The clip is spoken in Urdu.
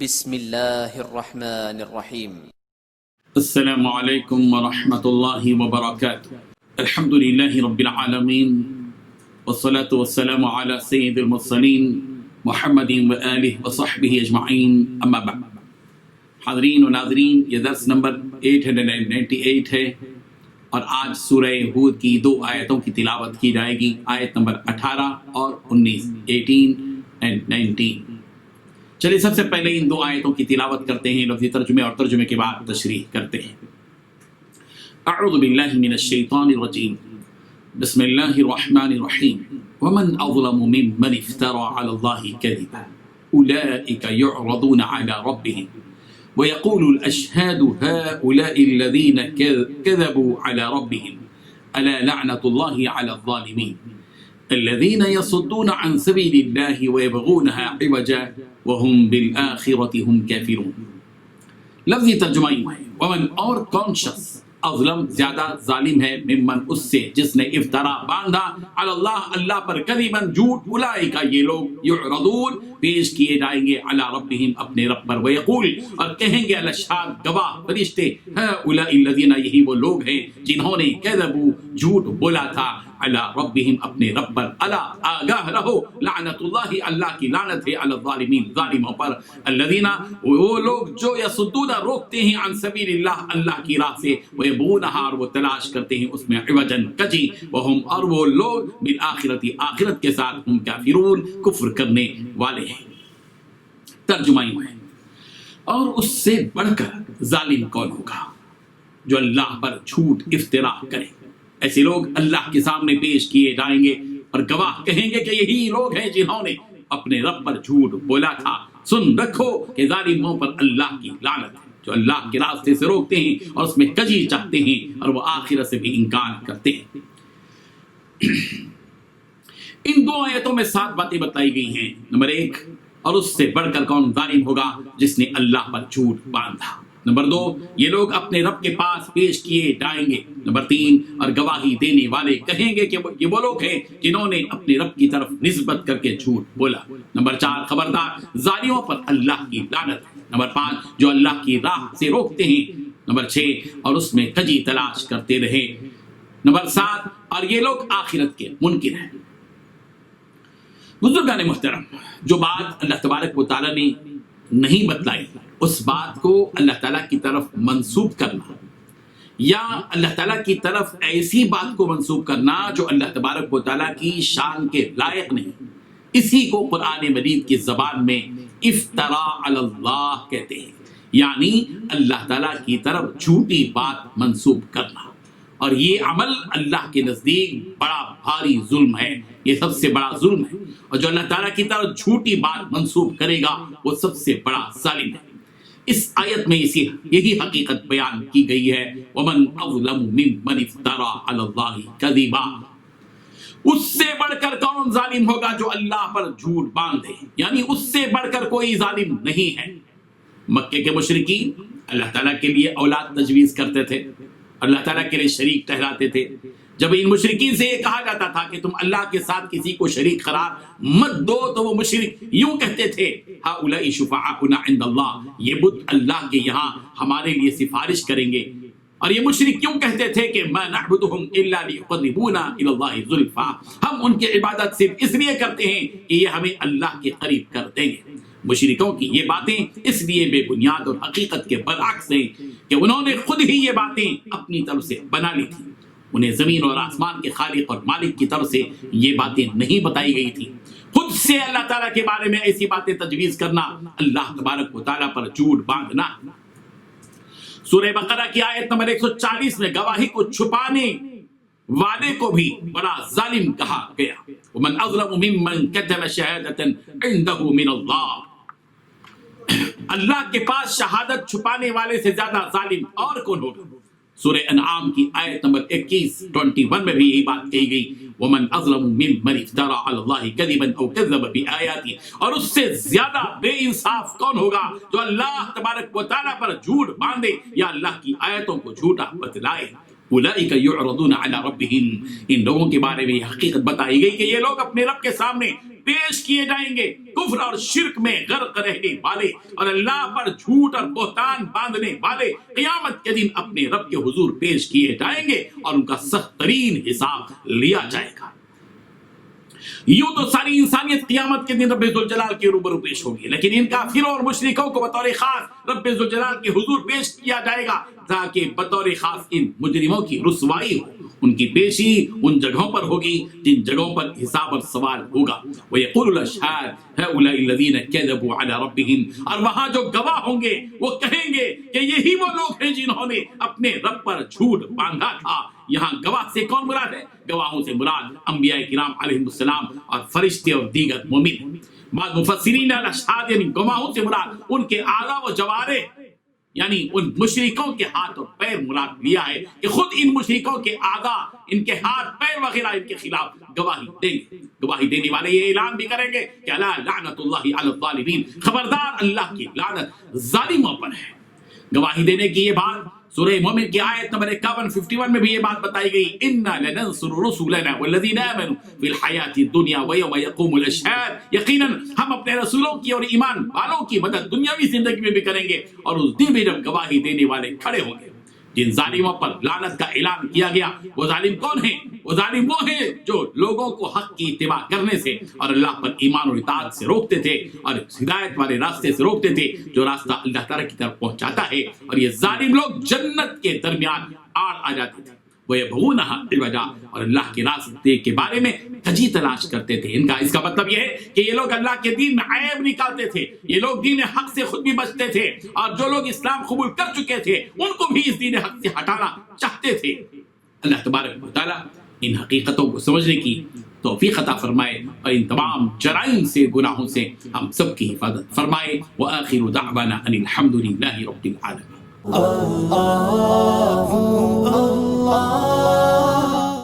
بسم الله الرحمن الرحيم. السلام عليكم ورحمة الله وبركاته. الحمد لله رب العالمين والصلاة والسلام على سيد المرسلين محمد وآله وصحبه أجمعين أما بعد. حاضرین و ناظرین، یہ درس نمبر 898 ہے اور آج سورہ ہود کی دو آیتوں کی تلاوت کی جائے گی، آیت نمبر 18 اور 19، 18 and 19۔ چلیے سب سے پہلے ان دو آیتوں کی تلاوت کرتے ہیں، لفظی ترجمے اور ترجمے کے بعد تشریح کرتے ہیں۔ اعوذ باللہ من الشیطان الرجیم، بسم اللہ الرحمن الرحیم۔ ومن اظلم ممن افترى على الله كذبا اولئك يعرضون على ربهم ويقول الاشهاد هؤلاء الذين كذبوا على ربهم الا لعنة الله على الظالمين الذين يصدون عن سبيل الله ويبغونها عوجا وهم بالآخرة هم كافرون۔ لفظی ترجمہ یوں ہے، ومن اور کون شخص اظلم زیادہ ظالم ہے، ممن اس سے جس نے افترا باندھا علی اللہ اللہ پر کذباً جھوٹ، اولئک یہ لوگ یعرضون پیش کیے جائیں گے علی ربہم اپنے رب پر، ویقول اور کہیں گے الاشہاد گواہ فرشتے، ہؤلاء الذین یہی وہ لوگ ہیں جنہوں نے کذبوا جھوٹ بولا تھا علی ربہم اپنے رب پر، الا آگاہ رہو لعنت اللہ اللہ کی لعنت ہے علی الظالمین ظالموں پر، الذین وہ لوگ جو یصدون روکتے ہیں عن سبیل اللہ اللہ کی راہ سے، ویبغونہا اور وہ تلاش کرتے ہیں اس میں عوجا کجی، وہم اور وہ لوگ بالآخرت آخرت کے ساتھ ہم کافرون کفر کرنے والے ہیں۔ ترجمہ یوں ہے، اور اس سے بڑھ کر ظالم کون ہوگا جو اللہ پر جھوٹ افترا کرے۔ ایسے لوگ اللہ کے سامنے پیش کیے جائیں گے اور گواہ کہیں گے کہ یہی لوگ ہیں جنہوں نے اپنے رب پر جھوٹ بولا تھا۔ سن رکھو کہ ظالموں پر اللہ کی لعنت ہے جو اللہ کے راستے سے روکتے ہیں اور اس میں کجی چاہتے ہیں اور وہ آخرت سے بھی انکار کرتے ہیں۔ ان دو آیتوں میں 7 باتیں بتائی گئی ہیں۔ نمبر 1، اور اس سے بڑھ کر کون ظالم ہوگا جس نے اللہ پر جھوٹ باندھا۔ نمبر 2، یہ لوگ اپنے رب کے پاس پیش کیے جائیں گے۔ نمبر 3، اور گواہی دینے والے کہیں گے کہ یہ وہ لوگ ہیں جنہوں نے اپنے رب کی طرف نسبت کر کے جھوٹ بولا۔ نمبر 4، خبردار ظالموں پر اللہ کی لعنت۔ نمبر 5، جو اللہ کی راہ سے روکتے ہیں۔ نمبر 6، اور اس میں کجی تلاش کرتے رہے۔ نمبر 7، اور یہ لوگ آخرت کے منکر ہیں۔ بزرگان محترم، جو بات اللہ تبارک و تعالیٰ نے نہیں بتلائی اس بات کو اللہ تعالیٰ کی طرف منسوب کرنا، یا اللہ تعالیٰ کی طرف ایسی بات کو منسوب کرنا جو اللہ تبارک و تعالیٰ کی شان کے لائق نہیں، اسی کو قرآن مجید کی زبان میں افترا علی اللہ کہتے ہیں، یعنی اللہ تعالیٰ کی طرف جھوٹی بات منسوب کرنا۔ اور یہ عمل اللہ کے نزدیک بڑا بھاری ظلم ہے، یہ سب سے بڑا ظلم ہے، اور جو اللہ تعالیٰ کی طرف جھوٹی بات منسوب کرے گا وہ سب سے بڑا ظالم ہے۔ اس آیت میں یہی حقیقت بیان کی گئی ہے، ومن اظلم ممن افترى علی اللہ کذبا، اس سے بڑھ کر کون ظالم ہوگا جو اللہ پر جھوٹ باندھے، یعنی اس سے بڑھ کر کوئی ظالم نہیں ہے۔ مکے کے مشرکین اللہ تعالیٰ کے لیے اولاد تجویز کرتے تھے، اللہ تعالیٰ کے لیے شریک ٹھہراتے تھے۔ جب ان مشرکین سے یہ کہا جاتا تھا کہ تم اللہ کے ساتھ کسی کو شریک قرار مت دو تو وہ مشرک یوں کہتے تھے، ہؤلاء شفعاؤنا عند اللہ، یہ بت اللہ کے یہاں ہمارے لیے سفارش کریں گے۔ اور یہ مشرک کیوں کہتے تھے کہ ما نعبدهم الا ليقربونا الى الله زلفا، ہم ان کی عبادت صرف اس لیے کرتے ہیں کہ یہ ہمیں اللہ کے قریب کر دیں گے۔ مشرکوں کی یہ باتیں اس لیے بے بنیاد اور حقیقت کے برعکس ہیں کہ انہوں نے خود ہی یہ باتیں اپنی طرف سے بنا لی تھی، انہیں زمین اور آسمان کے خالق اور مالک کی طرف سے یہ باتیں نہیں بتائی گئی تھی۔ خود سے اللہ تعالیٰ کے بارے میں ایسی باتیں تجویز کرنا اللہ تبارک و تعالیٰ پر جھوٹ باندھنا۔ سورہ بقرہ کی آیت نمبر 140 میں گواہی کو چھپانے والے کو بھی بڑا ظالم کہا گیا، ومن اظلم ممن كتم شهادة عنده من اللہ، اللہ کے پاس شہادت چھپانے والے سے زیادہ ظالم اور کون ہوگا۔ سورہ انعام کی آیت نمبر 21 میں بھی یہی بات کہی گئی، ومن اظلم ممن افترى على الله كذبا او كذب بآياته، اور اس سے زیادہ بے انصاف کون ہوگا جو اللہ تبارک و تعالیٰ پر جھوٹ باندھے یا اللہ کی آیتوں کو جھوٹا بتلائے۔ اولئک یعرضون علی ربہم، ان لوگوں کے بارے میں یہ حقیقت بتائی گئی کہ یہ لوگ اپنے رب کے سامنے پیش کیے جائیں گے، کفر اور شرک میں غرق رہنے والے اور اللہ پر جھوٹ اور بہتان باندھنے والے قیامت کے دن اپنے رب کے حضور پیش کیے جائیں گے اور ان کا سخت ترین حساب لیا جائے گا۔ یوں تو ساری انسانیت قیامت کے دن رب ذوالجلال کے روبرو پیش ہوگی، لیکن ان کافروں اور مشرکوں کو بطور خاص رب ذوالجلال کے حضور پیش کیا جائے گا تاکہ بطور خاص ان مجرموں کی رسوائی ہو۔ ان کی پیشی ان جگہوں پر ہوگی جن جگہوں پر حساب اور سوال ہوگا۔ وَيَقُولُ الْأَشْهَادُ هَؤُلَاءِ الَّذِينَ كَذَبُوا عَلَى رَبِّهِمْ، اور وہاں جو گواہ ہوں گے وہ کہیں گے کہ یہی وہ لوگ ہیں جنہوں نے اپنے رب پر جھوٹ باندھا تھا۔ یہاں گواہ سے کون مراد ہے؟ گواہوں سے مراد انبیاء کرام علیہ السلام اور فرشتے اور دیگر مومن۔ بعض مفسرین الاشہاد یعنی گواہوں سے مراد ان کے اعضاء و جوارح یعنی ان مشرکوں کے ہاتھ اور پیر مراد لیا ہے کہ خود ان مشرکوں کے اعضاء، ان کے ہاتھ پیر وغیرہ ان کے خلاف گواہی دیں گے۔ گواہی دینے والے یہ اعلان بھی کریں گے کہ الا لعنت اللہ علی الظالمین، خبردار اللہ کی لعنت ظالموں پر ہے۔ گواہی دینے کی یہ بات سورہ مومن کی آیت نمبر 51 میں بھی یہ بات بتائی گئی، انا لننصر رسلنا والذین آمنوا فی الحیاۃ الدنیا ویوم یقوم الاشہاد، یقیناً ہم اپنے رسولوں کی اور ایمان والوں کی مدد دنیاوی زندگی میں بھی کریں گے اور اس دن بھی جب گواہی دینے والے کھڑے ہوں گے۔ جن ظالموں پر لعنت کا اعلان کیا گیا وہ ظالم کون ہیں؟ وہ ظالم وہ ہیں جو لوگوں کو حق کی اتباع کرنے سے اور اللہ پر ایمان اور اطاعت سے روکتے تھے اور ہدایت والے راستے سے روکتے تھے جو راستہ اللہ تعالیٰ کی طرف پہنچاتا ہے، اور یہ ظالم لوگ جنت کے درمیان آ جاتے تھے۔ وَيَبْغُونَهَا عِوَجًا، اور اللہ کے راستے کے بارے میں کجی تلاش کرتے تھے۔ اس کا مطلب یہ ہے کہ یہ لوگ اللہ کے دین میں عیب نکالتے تھے، یہ لوگ دین حق سے خود بھی بچتے تھے، اور جو لوگ اسلام قبول کر چکے تھے ان کو بھی اس دین حق سے ہٹانا چاہتے تھے۔ اللہ تبارک و تعالیٰ ان حقیقتوں کو سمجھنے کی توفیق عطا فرمائے اور ان تمام جرائم سے، گناہوں سے ہم سب کی حفاظت فرمائے۔ وآخر دعوانا ان الحمد للہ رب العالمین۔